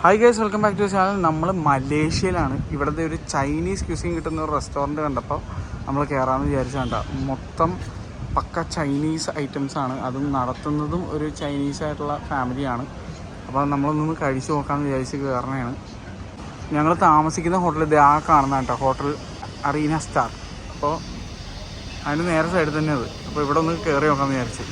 Hi guys, welcome back to channel. നമ്മൾ മലേഷ്യയിലാണ്. ഇവിടുത്തെ ഒരു ചൈനീസ് ക്യൂസിൻ കിട്ടുന്ന ഒരു റെസ്റ്റോറൻറ്റ് കണ്ടപ്പോൾ നമ്മൾ കയറാമെന്ന് വിചാരിച്ചാണ്ട. മൊത്തം പക്ക ചൈനീസ് ഐറ്റംസാണ്. അതും നടത്തുന്നതും ഒരു ചൈനീസ് ആയിട്ടുള്ള ഫാമിലിയാണ്. അപ്പോൾ നമ്മളൊന്ന് കഴിച്ച് നോക്കാമെന്ന് വിചാരിച്ച് കയറണതാണ്. ഞങ്ങൾ താമസിക്കുന്ന ഹോട്ടൽ ഇത് കാണുന്ന കേട്ടോ, ഹോട്ടൽ അറീന സ്റ്റാർ. അപ്പോൾ അതിന് നേരെ സൈഡിൽ തന്നെ അത്. അപ്പോൾ ഇവിടെ ഒന്ന് കയറി നോക്കാമെന്ന് വിചാരിച്ച്.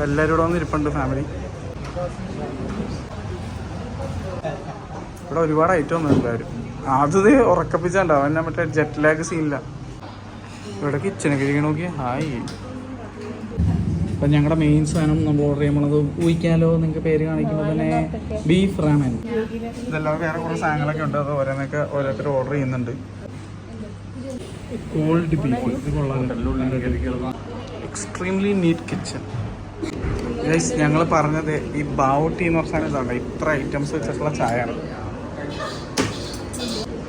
എല്ലാവരും ഇവിടെ വന്നിരിപ്പുണ്ട്, ഫാമിലി. ഇവിടെ ഒരുപാട് ഐറ്റം ഒന്നും എല്ലാവരും അത് ഉറക്കപ്പിച്ചാണ്ടാവും. എന്നെ മറ്റേ ജെറ്റ് ലാഗ് സീനില്ല. ഇവിടെ കിച്ചണൊക്കെ ഇരിക്കണ നോക്കിയാൽ ഹായ്. അപ്പം ഞങ്ങളുടെ മെയിൻ സാധനം നമ്മൾ ഓർഡർ ചെയ്യുമ്പോഴത് ഊഹിക്കാലോ, നിങ്ങൾക്ക് പേര് കാണിക്കുമ്പോൾ തന്നെ ബീഫ് റാമൻ. ഇതെല്ലാം വേറെ കുറേ സാധനങ്ങളൊക്കെ ഉണ്ട്. അത് ഓരോരുത്തർ ഓർഡർ ചെയ്യുന്നുണ്ട്. കോൾഡ് ബീഫ് ഇത് കൊള്ളാം. Extremely NEET kitchen. ഗൈസ്, ഞങ്ങൾ പറഞ്ഞത് ഈ ബാവുട്ടി എന്ന് പറഞ്ഞ സാധനം ഇതാണ്. ഇത്ര ഐറ്റംസ് വെച്ചിട്ടുള്ള ചായയാണ്.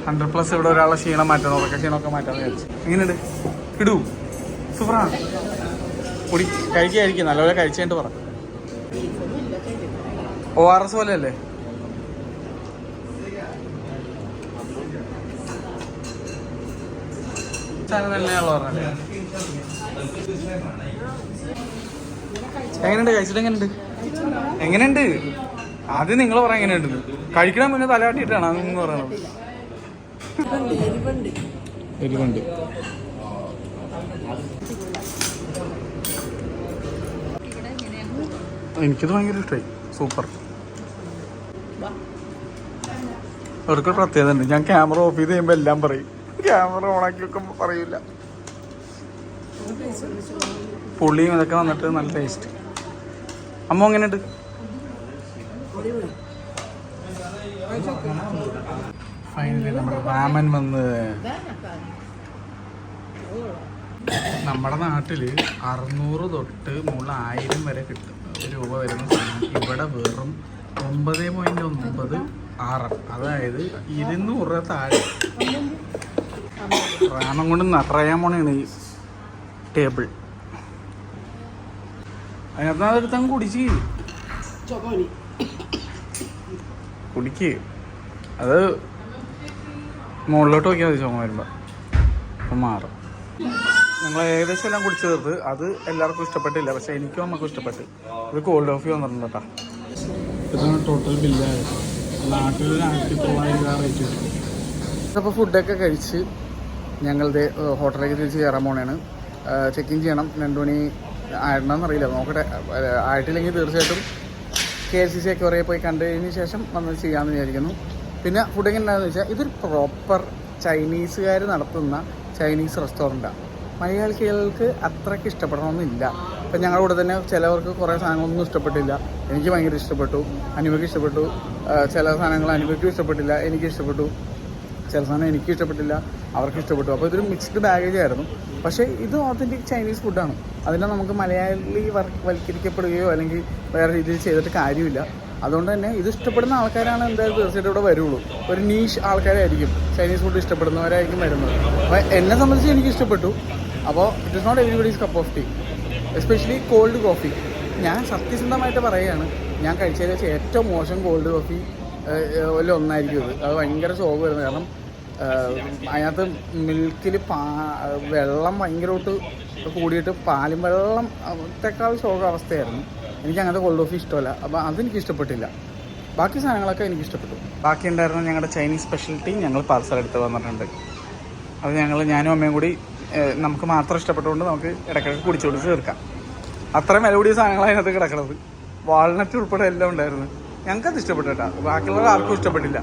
100+ ഇവിടെ ഒരാളെ ക്ഷീണം മാറ്റണം, ഉറക്ക ക്ഷീണമൊക്കെ മാറ്റാന്ന് വിചാരിച്ചു. എങ്ങനെയുണ്ട്? ഇടൂ, സൂപ്പറാണ്. കുടി കഴിക്കായിരിക്കും, നല്ലപോലെ കഴിച്ചേട്ട് പറ. ORS പോലെ അല്ലേ? സാധനം തന്നെയാണല്ലോ പറഞ്ഞത്. എങ്ങനെയുണ്ട്? കഴിച്ചിട്ട് എങ്ങനെയുണ്ട്? ആദ്യം നിങ്ങൾ പറയാൻ എങ്ങനെയുണ്ട്. കഴിക്കണ മുന്നേ തലയാട്ടിയിട്ടാണ് അതെന്ന് പറയുന്നത്. എരിവുണ്ട്. എനിക്കത് ഭയങ്കര ഇഷ്ടമായി. സൂപ്പർ. അവർക്കൊരു പ്രത്യേകത ഉണ്ട്. ഞാൻ ക്യാമറ ഓഫ് ചെയ്ത് കഴിയുമ്പോൾ എല്ലാം പറയും. ക്യാമറ ഓണാക്കി വെക്കുമ്പോൾ പറയൂല. പുളിയും ഇതൊക്കെ വന്നിട്ട് നല്ല ടേസ്റ്റ്. അമ്മ എങ്ങനെയുണ്ട്? ഫൈനലി നമ്മുടെ റാമൻ വന്ന്. നമ്മുടെ നാട്ടിൽ 600 തൊട്ട് 1000 വരെ കിട്ടും രൂപ വരുന്ന സാധനം ഇവിടെ വെറും 9.96. അതായത് 200 രൂപ താഴെ. റാമൻ കൊണ്ട് നിറയാൻ പോണാണ് ഈ ടേബിൾ. അതിനകത്ത് അതെടുത്തങ്ങ് കുടിക്ക്. അത് മുകളിലോട്ട് നോക്കിയാൽ മതി ചുമ വരുമ്പോൾ. അപ്പം മാറും. ഞങ്ങൾ ഏകദേശം എല്ലാം കുടിച്ചു തീർത്ത്. അത് എല്ലാവർക്കും ഇഷ്ടപ്പെട്ടില്ല, പക്ഷേ എനിക്കും അമ്മക്കും ഇഷ്ടപ്പെട്ട്. ഇത് കോൾഡ് കോഫി വന്നിട്ടുണ്ട് കേട്ടോ. ഇതാണ് ടോട്ടൽ ബില്ലായത്. നാട്ടിൽ 1900 റേറ്റ് കിട്ടും. അപ്പോൾ ഫുഡൊക്കെ കഴിച്ച് ഞങ്ങളുടെ ഹോട്ടലിലേക്ക് തിരിച്ച് കയറാൻ പോണേണ്. ചെക്ക് ഇൻ ചെയ്യണം. 2 മണി ആയിടണമെന്നറിയില്ല, നോക്കട്ടെ. ആയിട്ടില്ലെങ്കിൽ തീർച്ചയായിട്ടും KLCC ഒക്കെ പോയി കണ്ടതിന് ശേഷം വന്ന് ചെയ്യാമെന്ന് വിചാരിക്കുന്നു. പിന്നെ ഫുഡ് എങ്ങനെ ഉണ്ടാകുന്ന വെച്ചാൽ ഇതൊരു പ്രോപ്പർ ചൈനീസുകാർ നടത്തുന്ന ചൈനീസ് റെസ്റ്റോറൻറ്റാണ്. മലയാളികൾക്ക് അത്രയ്ക്ക് ഇഷ്ടപ്പെടണമെന്നില്ല. ഇപ്പം ഞങ്ങളുടെ കൂടെ തന്നെ ചിലവർക്ക് കുറേ സാധനങ്ങളൊന്നും ഇഷ്ടപ്പെട്ടില്ല. എനിക്ക് ഭയങ്കര ഇഷ്ടപ്പെട്ടു, അനുവയ്ക്ക് ഇഷ്ടപ്പെട്ടു. ചില സാധനങ്ങൾ അനുവയ്ക്കും ഇഷ്ടപ്പെട്ടില്ല, എനിക്ക് ഇഷ്ടപ്പെട്ടു. ചില സാധനം എനിക്ക് ഇഷ്ടപ്പെട്ടില്ല, അവർക്ക് ഇഷ്ടപ്പെട്ടു. അപ്പോൾ ഇതൊരു മിക്സ്ഡ് ബാഗേജ് ആയിരുന്നു. പക്ഷേ ഇത് ഓതൻറ്റിക് ചൈനീസ് ഫുഡാണ്. അതിനെ നമുക്ക് മലയാളി വൽക്കരിക്കപ്പെടുകയോ അല്ലെങ്കിൽ വേറെ രീതിയിൽ ചെയ്തിട്ട് കാര്യമില്ല. അതുകൊണ്ട് തന്നെ ഇത് ഇഷ്ടപ്പെടുന്ന ആൾക്കാരാണ് എന്തായാലും തീർച്ചയായിട്ടും ഇവിടെ വരുള്ളൂ. ഒരു നീഷ് ആൾക്കാരായിരിക്കും ചൈനീസ് ഫുഡ് ഇഷ്ടപ്പെടുന്നവരായിരിക്കും വരുന്നത്. അപ്പോൾ എന്നെ സംബന്ധിച്ച് എനിക്ക് ഇഷ്ടപ്പെട്ടു. അപ്പോൾ it is not everybody's cup of tea, especially cold coffee. ഞാൻ സത്യസന്ധമായിട്ട് പറയുകയാണ്, ഞാൻ കഴിച്ചതിൽ വെച്ച് ഏറ്റവും മോശം കോൾഡ് കോഫി ഒന്നായിരിക്കും ഇത്. അത് ഭയങ്കര ശോകം വരുന്നത്. കാരണം അതിനകത്ത് മിൽക്കിൽ വെള്ളം ഭയങ്കരമായിട്ട് കൂടിയിട്ട് പാലും വെള്ളത്തേക്കാൾ ശോക അവസ്ഥയായിരുന്നു. എനിക്ക് അങ്ങനത്തെ കോൾഡ് കോഫി ഇഷ്ടമല്ല. അപ്പോൾ അതെനിക്ക് ഇഷ്ടപ്പെട്ടില്ല. ബാക്കി സാധനങ്ങളൊക്കെ എനിക്ക് ഇഷ്ടപ്പെട്ടു. ബാക്കി ഉണ്ടായിരുന്ന ഞങ്ങളുടെ ചൈനീസ് സ്പെഷ്യലിറ്റി ഞങ്ങൾ പാർസൽ എടുത്ത് വന്നിട്ടുണ്ട്. അത് ഞാനും അമ്മയും കൂടി നമുക്ക് മാത്രം ഇഷ്ടപ്പെട്ടുകൊണ്ട് നമുക്ക് ഇടയ്ക്കിടയ്ക്ക് കുടിച്ചുകൊടുത്ത് തീർക്കാം. അത്രയും വില കൂടിയ സാധനങ്ങൾ അതിനകത്ത് കിടക്കുന്നത്. വാൾനട്ട് ഉൾപ്പെടെ എല്ലാം ഉണ്ടായിരുന്നു. ഞങ്ങൾക്കത് ഇഷ്ടപ്പെട്ടു കേട്ടോ. ബാക്കിയുള്ളവർ ആർക്കും ഇഷ്ടപ്പെട്ടില്ല.